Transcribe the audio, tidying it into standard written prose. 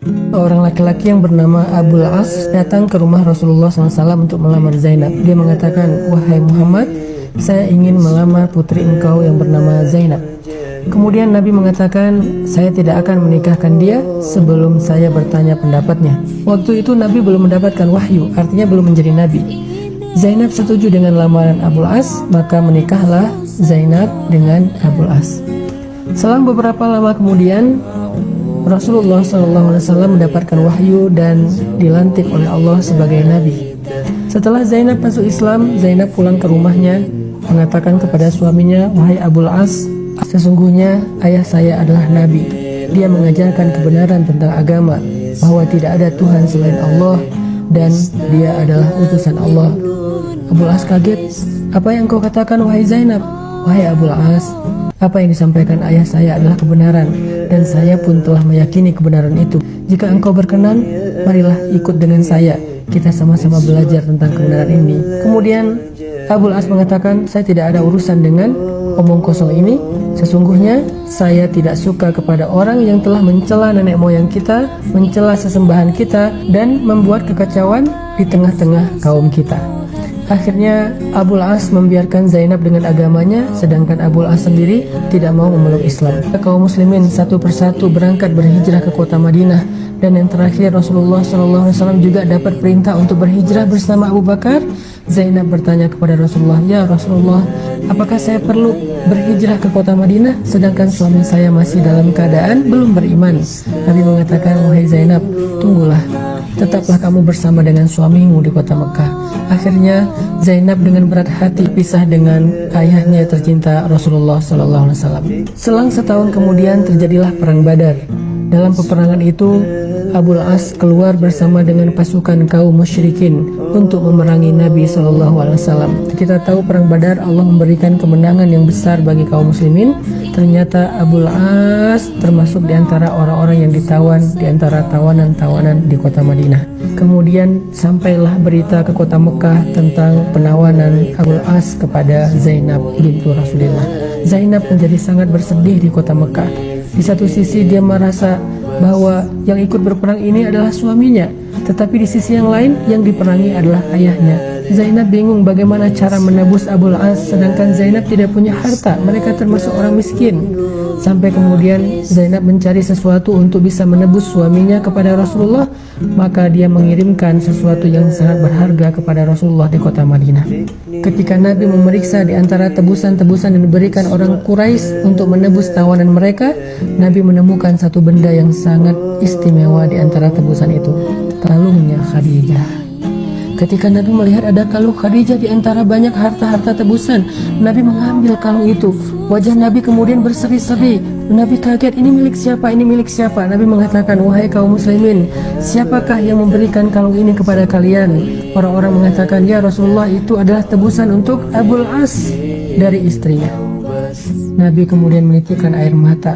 Seorang laki-laki yang bernama Abul As datang ke rumah Rasulullah SAW untuk melamar Zainab. Dia mengatakan, "Wahai Muhammad, saya ingin melamar putri engkau yang bernama Zainab." Kemudian Nabi mengatakan, "Saya tidak akan menikahkan dia sebelum saya bertanya pendapatnya." Waktu itu Nabi belum mendapatkan wahyu, artinya belum menjadi Nabi. Zainab setuju dengan lamaran Abul As, maka menikahlah Zainab dengan Abul As. Selang beberapa lama kemudian, Rasulullah SAW mendapatkan wahyu dan dilantik oleh Allah sebagai Nabi. Setelah Zainab masuk Islam, Zainab pulang ke rumahnya, mengatakan kepada suaminya, "Wahai Abul As, sesungguhnya ayah saya adalah Nabi. Dia mengajarkan kebenaran tentang agama, bahwa tidak ada Tuhan selain Allah, dan dia adalah utusan Allah." Abul As kaget. "Apa yang kau katakan, wahai Zainab?" "Wahai Abul As, apa yang disampaikan ayah saya adalah kebenaran, dan saya pun telah meyakini kebenaran itu. Jika engkau berkenan, marilah ikut dengan saya. Kita sama-sama belajar tentang kebenaran ini." Kemudian Abul As mengatakan, "Saya tidak ada urusan dengan omong kosong ini. Sesungguhnya saya tidak suka kepada orang yang telah mencela nenek moyang kita, mencela sesembahan kita, dan membuat kekacauan di tengah-tengah kaum kita." Akhirnya Abul As membiarkan Zainab dengan agamanya, sedangkan Abul As sendiri tidak mau memeluk Islam. Kaum muslimin satu persatu berangkat berhijrah ke kota Madinah, dan yang terakhir Rasulullah SAW juga dapat perintah untuk berhijrah bersama Abu Bakar. Zainab bertanya kepada Rasulullah, "Ya Rasulullah, apakah saya perlu berhijrah ke kota Madinah sedangkan suami saya masih dalam keadaan belum beriman?" Nabi mengatakan, "Wahai Zainab, tunggulah. Tetaplah kamu bersama dengan suamimu di kota Mekah." Akhirnya Zainab dengan berat hati pisah dengan ayahnya tercinta Rasulullah SAW. Selang setahun kemudian terjadilah perang Badar. Dalam peperangan itu Abul As keluar bersama dengan pasukan kaum musyrikin untuk memerangi Nabi SAW. Kita tahu perang Badar Allah memberikan kemenangan yang besar bagi kaum muslimin. Ternyata Abul As termasuk di antara orang-orang yang ditawan di antara tawanan-tawanan di kota Madinah. Kemudian sampailah berita ke kota Mekah tentang penawanan Abul As kepada Zainab bintu Rasulullah. Zainab menjadi sangat bersedih di kota Mekah. Di satu sisi dia merasa bahwa yang ikut berperang ini adalah suaminya, tetapi di sisi yang lain yang diperangi adalah ayahnya. Zainab bingung bagaimana cara menebus Abul As, sedangkan Zainab tidak punya harta, mereka termasuk orang miskin. Sampai kemudian Zainab mencari sesuatu untuk bisa menebus suaminya kepada Rasulullah, maka dia mengirimkan sesuatu yang sangat berharga kepada Rasulullah di kota Madinah. Ketika Nabi memeriksa di antara tebusan-tebusan yang diberikan orang Quraisy untuk menebus tawanan mereka, Nabi menemukan satu benda yang sangat istimewa di antara tebusan itu, kalungnya Khadijah. Ketika Nabi melihat ada kalung Khadijah di antara banyak harta-harta tebusan, Nabi mengambil kalung itu. Wajah Nabi kemudian berseri-seri. Nabi kaget, "Ini milik siapa? Ini milik siapa?" Nabi mengatakan, "Wahai kaum muslimin, siapakah yang memberikan kalung ini kepada kalian?" Orang-orang mengatakan, "Ya Rasulullah, itu adalah tebusan untuk Abul As dari istrinya." Nabi kemudian menitikkan air mata.